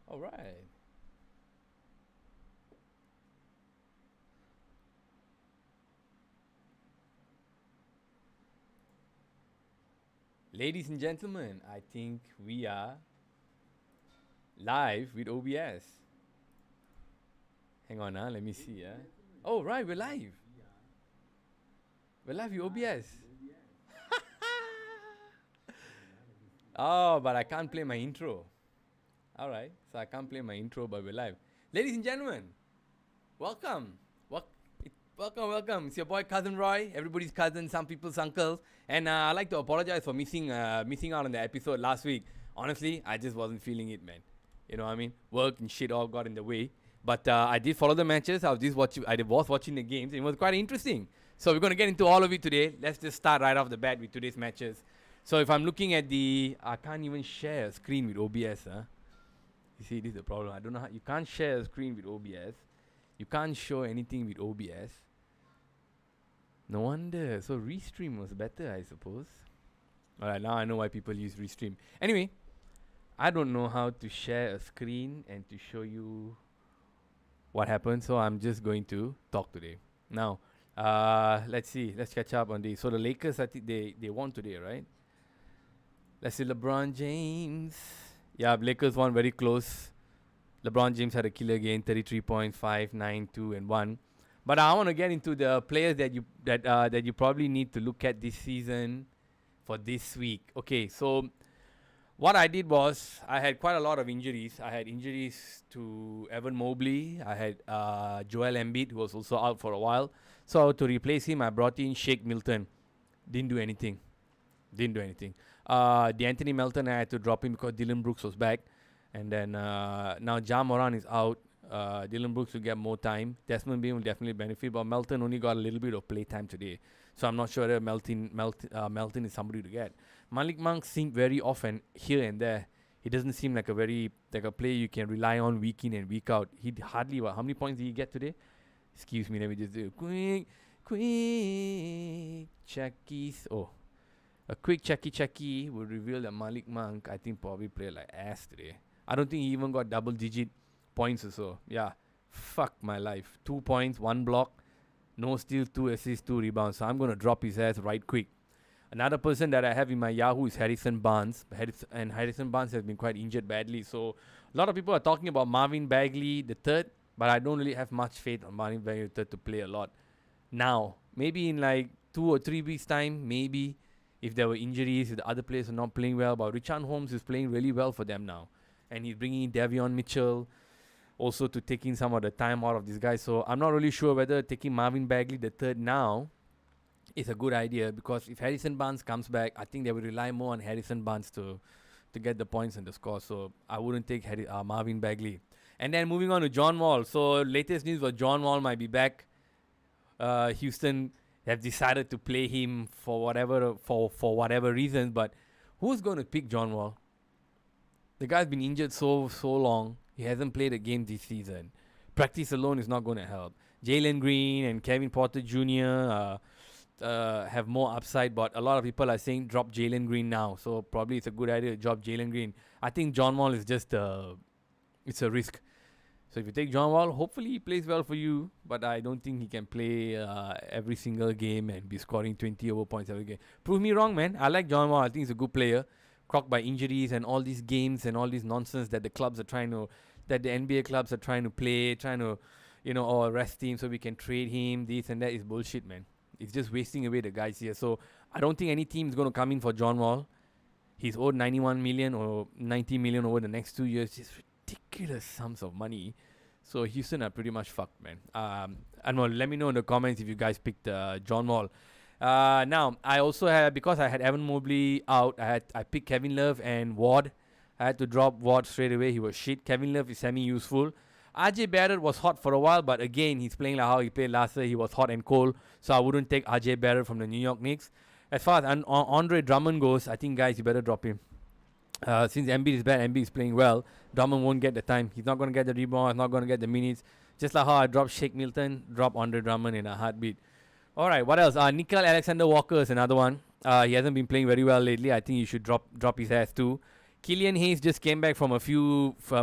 All right. Ladies and gentlemen, I think we are live with OBS. Hang on, let me see. Oh, right, we're live. We're live with OBS. Oh, but I can't play my intro. All right, so I can't play my intro, but we're live. Ladies and gentlemen, welcome. Welcome. It's your boy Cousin Roy, everybody's cousin, some people's uncles, and I'd like to apologize for missing out on the episode last week. Honestly, I just wasn't feeling it, man. You know what I mean? Work and shit all got in the way. But I did follow the matches. I was watching the games. It was quite interesting. So we're gonna get into all of it today. Let's just start right off the bat with today's matches. So if I'm looking at I can't even share a screen with OBS, huh? You see, this is the problem. I don't know how you can't share a screen with OBS. You can't show anything with OBS. No wonder. So Restream was better, I suppose. Alright, now I know why people use Restream. Anyway, I don't know how to share a screen and to show you what happened, so I'm just going to talk today. Now, let's see. Let's catch up on this. So the Lakers, I think they won today, right? Let's see, LeBron James. Yeah, Lakers won very close. LeBron James had a killer game, 33 points, 5, 9, 2, and 1. But I want to get into the players that you probably need to look at this season for this week. Okay, so what I did was I had quite a lot of injuries. I had injuries to Evan Mobley. I had Joel Embiid, who was also out for a while. So to replace him, I brought in Shake Milton. Didn't do anything. D'Anthony Melton, I had to drop him because Dylan Brooks was back. And then now Ja Moran is out. Dylan Brooks will get more time. Desmond Bain will definitely benefit, but Melton only got a little bit of play time today. So I'm not sure whether Melton is somebody to get. Malik Monk seemed very often here and there. He doesn't seem like a player you can rely on week in and week out. He hardly, how many points did he get today? Excuse me, let me just do quick checkies. Oh, a quick checky would reveal that Malik Monk, I think, probably played like ass today. I don't think he even got double-digit points or so. Yeah, fuck my life. 2 points, 1 block, no steal, 2 assists, 2 rebounds. So I'm going to drop his ass right quick. Another person that I have in my Yahoo is Harrison Barnes. Harrison Barnes has been quite injured badly. So a lot of people are talking about Marvin Bagley the third, but I don't really have much faith on Marvin Bagley the third to play a lot. Now, maybe in like 2 or 3 weeks' time, maybe if there were injuries, if the other players are not playing well. But Richard Holmes is playing really well for them now. And he's bringing in Davion Mitchell also to taking some of the time out of this guy. So I'm not really sure whether taking Marvin Bagley the third now is a good idea, because if Harrison Barnes comes back, I think they will rely more on Harrison Barnes to get the points and the score. So I wouldn't take Marvin Bagley. And then moving on to John Wall. So latest news was John Wall might be back. Houston have decided to play him for whatever reasons. But who's going to pick John Wall? The guy's been injured so long. He hasn't played a game this season. Practice alone is not going to help. Jalen Green and Kevin Porter Jr. Have more upside, but a lot of people are saying drop Jalen Green now. So probably it's a good idea to drop Jalen Green. I think John Wall is just it's a risk. So if you take John Wall, hopefully he plays well for you, but I don't think he can play every single game and be scoring 20 over points every game. Prove me wrong, man. I like John Wall. I think he's a good player. Crocked by injuries and all these games and all this nonsense that the NBA clubs are trying to play, rest him so we can trade him. This and that is bullshit, man. It's just wasting away the guys here. So I don't think any team is going to come in for John Wall. He's owed 91 million or 90 million over the next 2 years. Just ridiculous sums of money. So Houston are pretty much fucked, man. I don't know. Let me know in the comments if you guys picked John Wall. Now, I also had, because I had Evan Mobley out, I picked Kevin Love and Ward. I had to drop Ward straight away. He was shit. Kevin Love is semi-useful. RJ Barrett was hot for a while, but again, he's playing like how he played last year. He was hot and cold, so I wouldn't take RJ Barrett from the New York Knicks. As far as Andre Drummond goes, I think, guys, you better drop him. Since Embiid is bad, Embiid is playing well, Drummond won't get the time. He's not going to get the rebound. He's not going to get the minutes. Just like how I dropped Shake Milton, drop Andre Drummond in a heartbeat. All right, what else? Nickel Alexander Walker is another one. He hasn't been playing very well lately. I think you should drop his ass too. Killian Hayes just came back from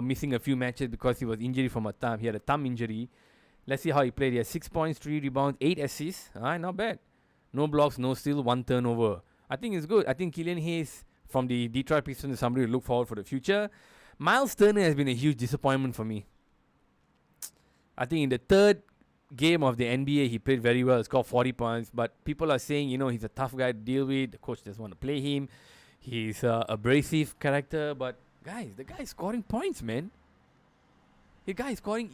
missing a few matches because he was injured from a thumb. He had a thumb injury. Let's see how he played. He had 6 points, 3 rebounds, 8 assists. Not bad. No blocks, no steal, 1 turnover. I think it's good. I think Killian Hayes from the Detroit Pistons is somebody to look forward for the future. Miles Turner has been a huge disappointment for me. I think in the third game of the NBA, he played very well. He scored 40 points. But people are saying, he's a tough guy to deal with. The coach doesn't want to play him. He's an abrasive character. But, guys, the guy is scoring points, man. The guy is scoring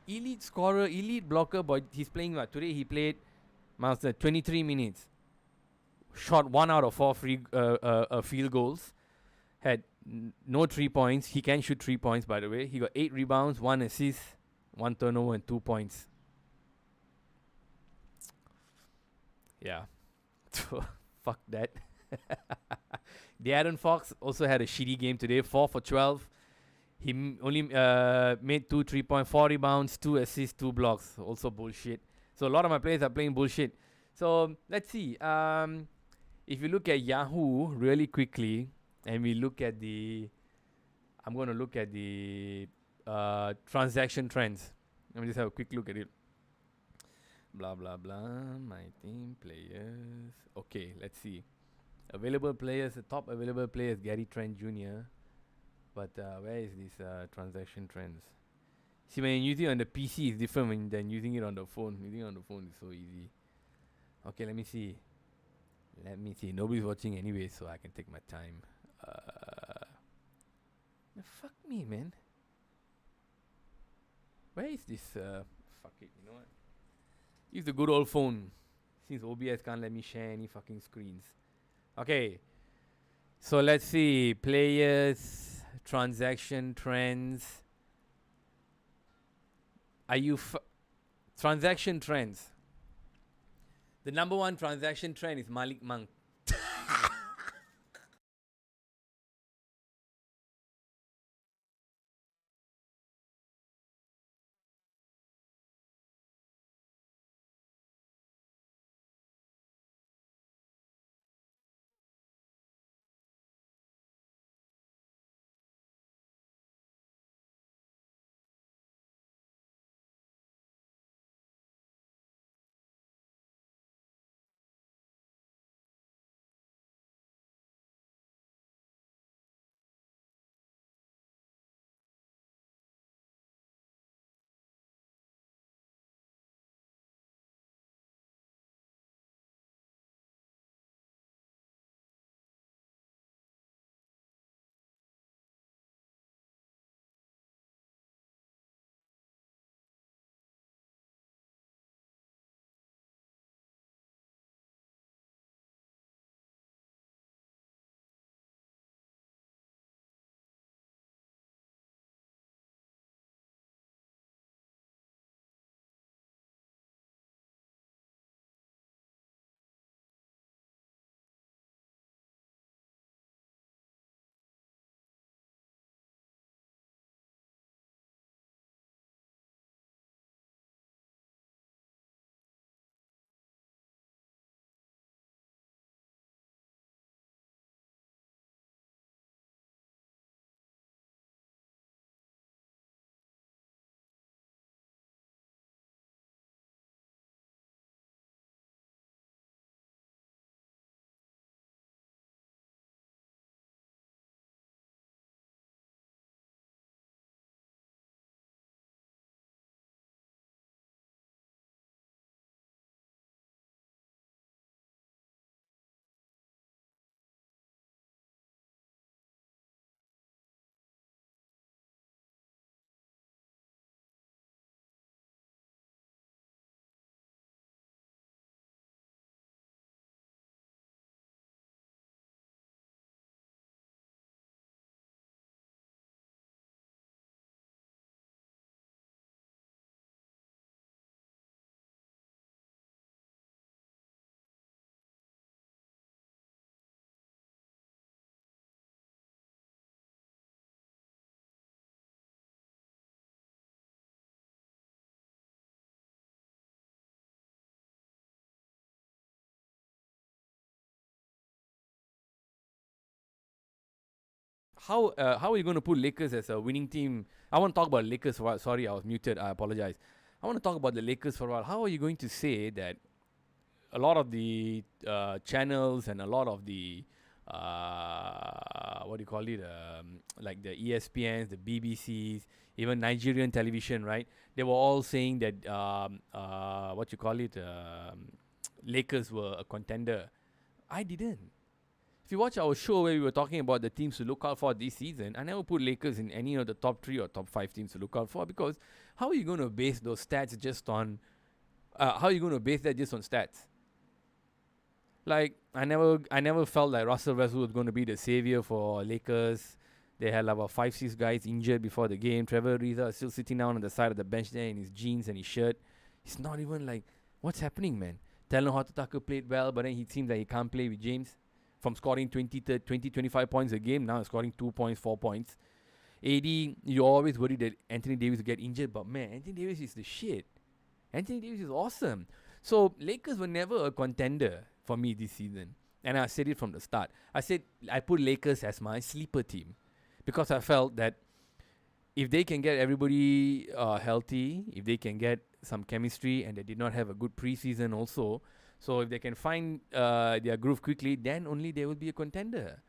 elite scorer, elite blocker. But he's playing what? Today he played 23 minutes. Shot 1 out of 4 field goals. Had no 3 points. He can shoot 3 points, by the way. He got 8 rebounds, 1 assist, 1 turnover, and 2 points. Yeah. Fuck that. De'Aaron Fox also had a shitty game today. 4 for 12. He only made 2 3-point, 4 rebounds, 2 assists, 2 blocks. Also bullshit. So a lot of my players are playing bullshit. So let's see. If you look at Yahoo really quickly, and we look at I'm going to look at the transaction trends. Let me just have a quick look at it. Blah, blah, blah. My team players. Okay, let's see. Available players. The top available players, Gary Trent Jr. But where is this transaction trends? See, when you use it on the PC, it's different than using it on the phone. Using it on the phone is so easy. Okay, let me see. Nobody's watching anyway, so I can take my time. Fuck me, man. Where is this? Fuck it, you know what? Use the good old phone. Since OBS can't let me share any fucking screens. Okay. So let's see. Players, transaction trends. Transaction trends. The number 1 transaction trend is Malik Monk. how are you going to put Lakers as a winning team? I want to talk about Lakers for a while. Sorry, I was muted. I apologize. I want to talk about the Lakers for a while. How are you going to say that a lot of the channels and a lot of the what do you call it? Like the ESPNs, the BBCs, even Nigerian television, right? They were all saying that what you call it? Lakers were a contender. I didn't. If you watch our show where we were talking about the teams to look out for this season, I never put Lakers in any of the top 3 or top 5 teams to look out for, because how are you going to base those stats just on how are you going to base that just on stats? Like I never felt like Russell Westbrook was going to be the savior for Lakers. They had about 5-6 guys injured before the game. Trevor Ariza is still sitting down on the side of the bench there in his jeans and his shirt. He's not even like, what's happening, man? Talon Horton-Tucker played well, but then he seems like he can't play with James. From scoring 25 points a game, now he's scoring 2 points, 4 points. AD, you always worried that Anthony Davis will get injured, but man, Anthony Davis is the shit. Anthony Davis is awesome. So Lakers were never a contender for me this season. And I said it from the start. I said I put Lakers as my sleeper team, because I felt that if they can get everybody healthy, if they can get some chemistry, and they did not have a good preseason also, so if they can find their groove quickly, then only they will be a contender.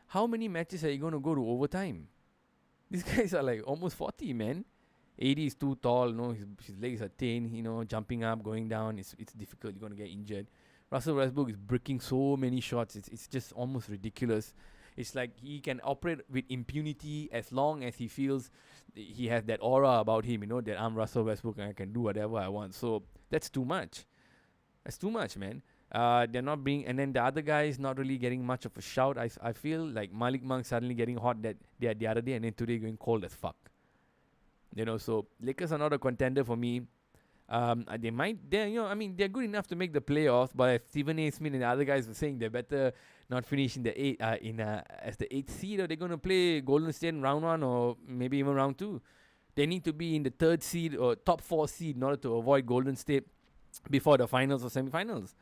How many matches are you going to go to overtime? These guys are like almost 40, man. AD is too tall, his legs are thin, jumping up, going down, it's difficult, you're going to get injured. Russell Westbrook is breaking so many shots, it's just almost ridiculous. It's like he can operate with impunity as long as he feels he has that aura about him, that I'm Russell Westbrook and I can do whatever I want. So that's too much. That's too much, man. They're not being, and then the other guy is not really getting much of a shout. I feel like Malik Monk suddenly getting hot that the other day, and then today going cold as fuck. So Lakers are not a contender for me. They're good enough to make the playoffs, but as Stephen A. Smith and the other guys were saying, they better not finish in the as the 8th seed, or they're gonna play Golden State in round 1 or maybe even round 2. They need to be in the 3rd seed or top 4 seed in order to avoid Golden State before the finals or semifinals.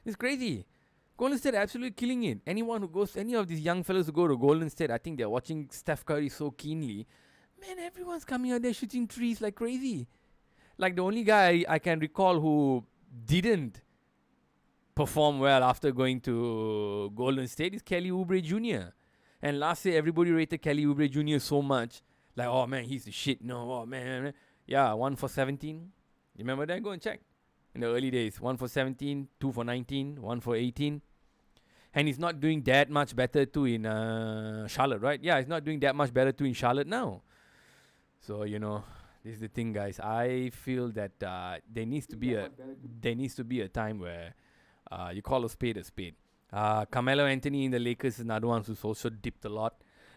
It's crazy. Golden State are absolutely killing it. Any of these young fellas who go to Golden State, I think they're watching Steph Curry so keenly. Man, everyone's coming out there shooting threes like crazy. Like the only guy I can recall who didn't perform well after going to Golden State is Kelly Oubre Jr. And last year, everybody rated Kelly Oubre Jr. so much. Like, oh man, he's the shit. No, oh man. Yeah, 1 for 17. You remember that? Go and check. In the early days, 1 for 17, 2 for 19, 1 for 18. And he's not doing that much better too in Charlotte, right? Yeah, he's not doing that much better too in Charlotte now. So, this is the thing, guys. I feel that there needs to be a time where you call a spade a spade. Carmelo Anthony in the Lakers is another one who's also dipped a lot.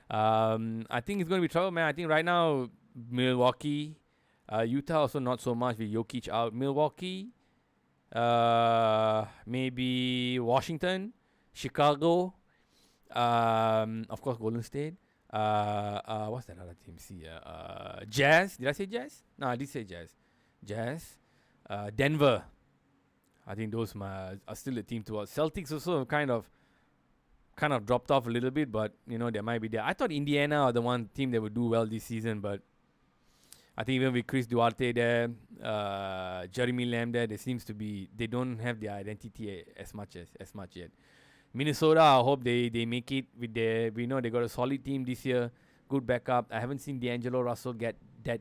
I think it's going to be trouble, man. I think right now Milwaukee, Utah also not so much with Jokic out. Milwaukee, maybe Washington, Chicago, of course Golden State. What's that other team? See, Jazz. Did I say Jazz? No, I did say Jazz. Jazz. Denver. I think those are still the team to watch. Celtics also kind of dropped off a little bit, but they might be there. I thought Indiana are the one team that would do well this season, but I think even with Chris Duarte there, Jeremy Lamb there, they don't have their identity as much yet. Minnesota, I hope they make it with we know they got a solid team this year, good backup. I haven't seen D'Angelo Russell get that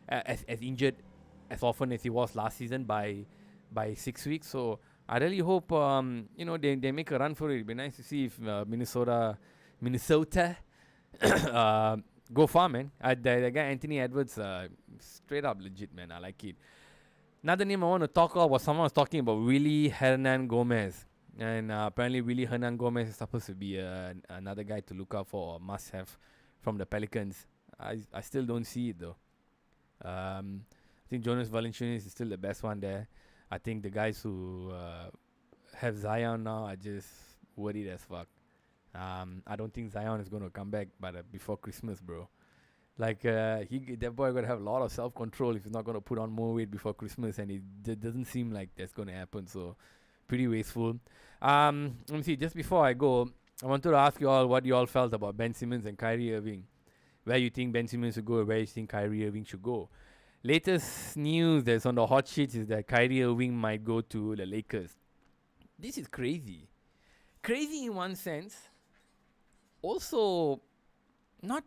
as injured as often as he was last season by 6 weeks. So I really hope they make a run for it. It'd be nice to see if Minnesota go far, man. The guy Anthony Edwards, straight up legit, man. I like it. Another name I want to talk about was someone was talking about Willie Hernan Gomez. And apparently Willie Hernan Gomez is supposed to be another guy to look out for, or must have from the Pelicans. I still don't see it though. I think Jonas Valanciunas is still the best one there. I think the guys who have Zion now are just worried as fuck. I don't think Zion is going to come back before Christmas, bro. Like that boy going to have a lot of self-control if he's not going to put on more weight before Christmas, and it doesn't seem like that's going to happen. So pretty wasteful. Let me see. Just before I go, I wanted to ask you all what you all felt about Ben Simmons and Kyrie Irving. Where you think Ben Simmons should go, where you think Kyrie Irving should go. Latest news that's on the hot sheets is that Kyrie Irving might go to the Lakers. This is crazy. Crazy in one sense. Also, not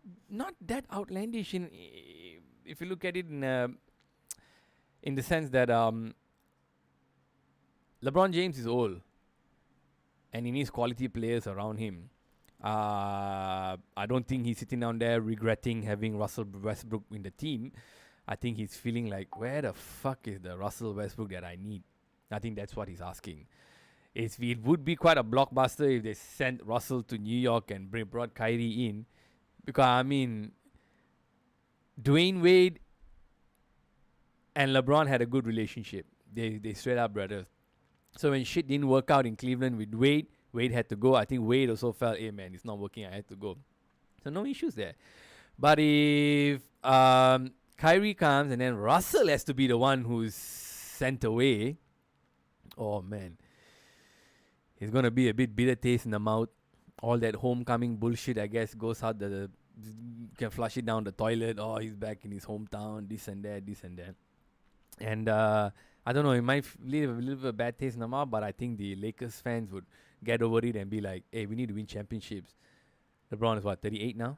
that outlandish in if you look at it in the sense that LeBron James is old and he needs quality players around him. I don't think he's sitting down there regretting having Russell Westbrook in the team. I think he's feeling like, where the fuck is the Russell Westbrook that I need? I think that's what he's asking. It would be quite a blockbuster if they sent Russell to New York and brought Kyrie in. Because, I mean, Dwayne Wade and LeBron had a good relationship. They straight up brothers. So when shit didn't work out in Cleveland with Wade had to go. I think Wade also felt, hey man, it's not working, I had to go. So no issues there. But if Kyrie comes and then Russell has to be the one who's sent away, oh man, it's going to be a bit bitter taste in the mouth. All that homecoming bullshit, I guess, goes out can flush it down the toilet. Oh, he's back in his hometown, this and that. And I don't know, it might leave a little bit of bad taste in the mouth, but I think the Lakers fans would get over it and be like, hey, we need to win championships. LeBron is what, 38 now?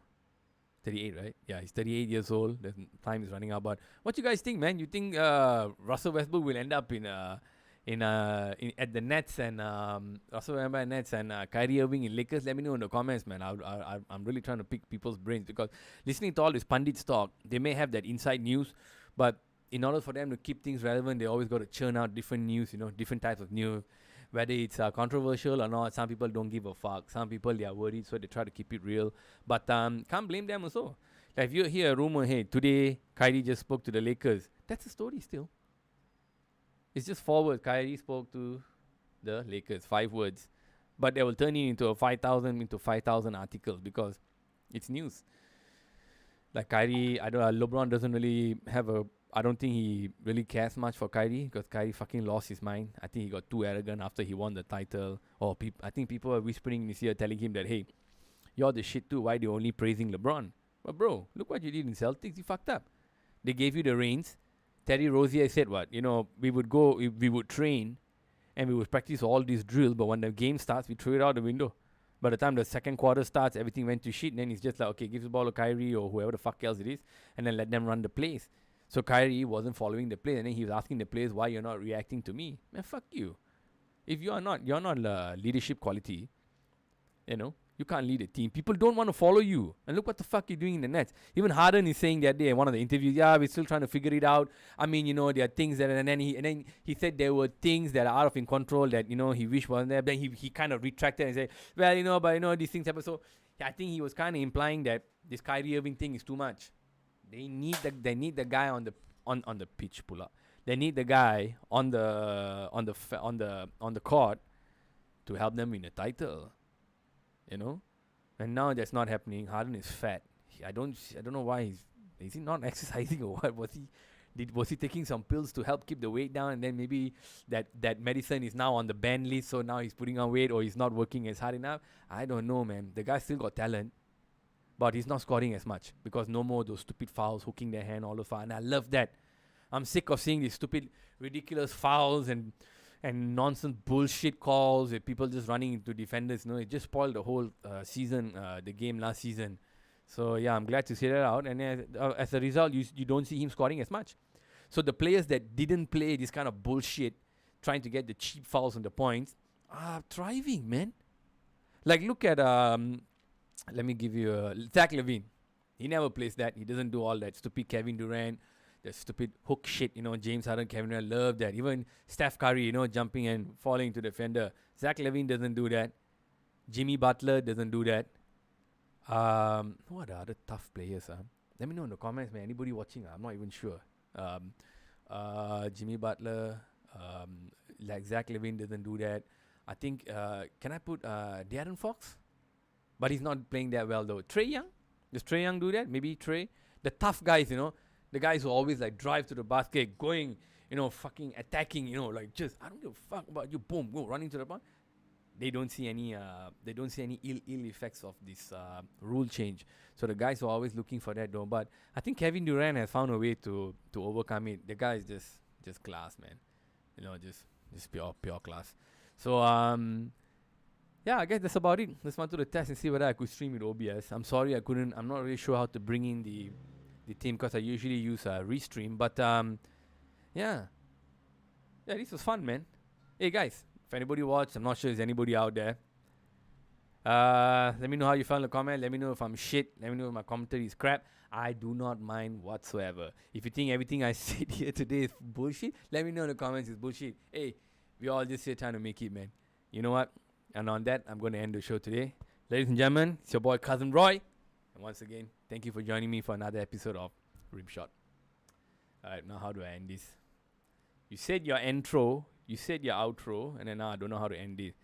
38, right? Yeah, he's 38 years old. The time is running out. But what you guys think, man? You think Russell Westbrook will end up at the Nets and Russell Westbrook Nets and Kyrie Irving in Lakers? Let me know in the comments, man. I'm really trying to pick people's brains because listening to all this pundit talk, they may have that inside news, but in order for them to keep things relevant, they always got to churn out different news, different types of news. Whether it's controversial or not, some people don't give a fuck. Some people, they are worried, so they try to keep it real. But can't blame them also. Like if you hear a rumor, hey, today Kyrie just spoke to the Lakers, that's a story still. It's just 4 words. Kyrie spoke to the Lakers, 5 words. But they will turn it into 5,000 articles because it's news. Like Kyrie, LeBron doesn't really have I don't think he really cares much for Kyrie because Kyrie fucking lost his mind. I think he got too arrogant after he won the title. Or I think people are whispering in his ear telling him that, hey, you're the shit too. Why are you only praising LeBron? But bro, look what you did in Celtics. You fucked up. They gave you the reins. Terry Rozier said what? We would train and we would practice all these drills. But when the game starts, we throw it out the window. By the time the second quarter starts, everything went to shit. And then it's just like, okay, give the ball to Kyrie or whoever the fuck else it is. And then let them run the plays. So Kyrie wasn't following the play, and then he was asking the players, why you're not reacting to me? Man, fuck you. If you're not leadership quality, you can't lead a team. People don't want to follow you. And look what the fuck you're doing in the Nets. Even Harden is saying that day in one of the interviews, yeah, we're still trying to figure it out. I mean, there are things that, and then he said there were things that are out of his control that, he wished wasn't there. Then he kind of retracted and said, well, but these things happen. So I think he was kind of implying that this Kyrie Irving thing is too much. They need the guy on the pitch, pull up. They need the guy on the court to help them win a title. And now that's not happening. Harden is fat. I don't know why is he not exercising or what? Was he taking some pills to help keep the weight down, and then maybe that medicine is now on the ban list, so now he's putting on weight or he's not working as hard enough? I don't know, man. The guy still got talent. But he's not scoring as much because no more those stupid fouls, hooking their hand all the far. And I love that. I'm sick of seeing these stupid, ridiculous fouls and nonsense bullshit calls with people just running into defenders. It just spoiled the whole season, the game last season. So, yeah, I'm glad to see that out. And as a result, you don't see him scoring as much. So the players that didn't play this kind of bullshit, trying to get the cheap fouls and the points, are thriving, man. Like, look at... let me give you Zach LaVine. He never plays that. He doesn't do all that stupid Kevin Durant, the stupid hook shit. James Harden, Kevin Durant love that. Even Steph Curry, jumping and falling to the defender. Zach LaVine doesn't do that. Jimmy Butler doesn't do that. Who are the other tough players? Let me know in the comments, man. Anybody watching? I'm not even sure. Jimmy Butler, like Zach LaVine doesn't do that. I think, can I put De'Aaron Fox? But he's not playing that well though. Trae Young? Does Trae Young do that? Maybe Trae. The tough guys, the guys who always like drive to the basket, going, fucking attacking, like just, I don't give a fuck about you, boom, go running to the ball. they don't see any ill effects of this rule change. So the guys are always looking for that though. But I think Kevin Durant has found a way to overcome it. The guy is just class, man. Just pure class. So yeah, I guess that's about it. Just wanted to test and see whether I could stream with OBS. I'm sorry I couldn't. I'm not really sure how to bring in the theme because I usually use Restream. But yeah, this was fun, man. Hey guys, if anybody watched, I'm not sure there's anybody out there. Let me know how you found the comment. Let me know if I'm shit. Let me know if my commentary is crap. I do not mind whatsoever. If you think everything I said here today is bullshit, let me know in the comments it's bullshit. Hey, we all just here trying to make it, man. You know what? And on that, I'm going to end the show today. Ladies and gentlemen, it's your boy Cousin Roy. And once again, thank you for joining me for another episode of Rimshot. Alright, now how do I end this? You said your intro, you said your outro, and then now I don't know how to end it.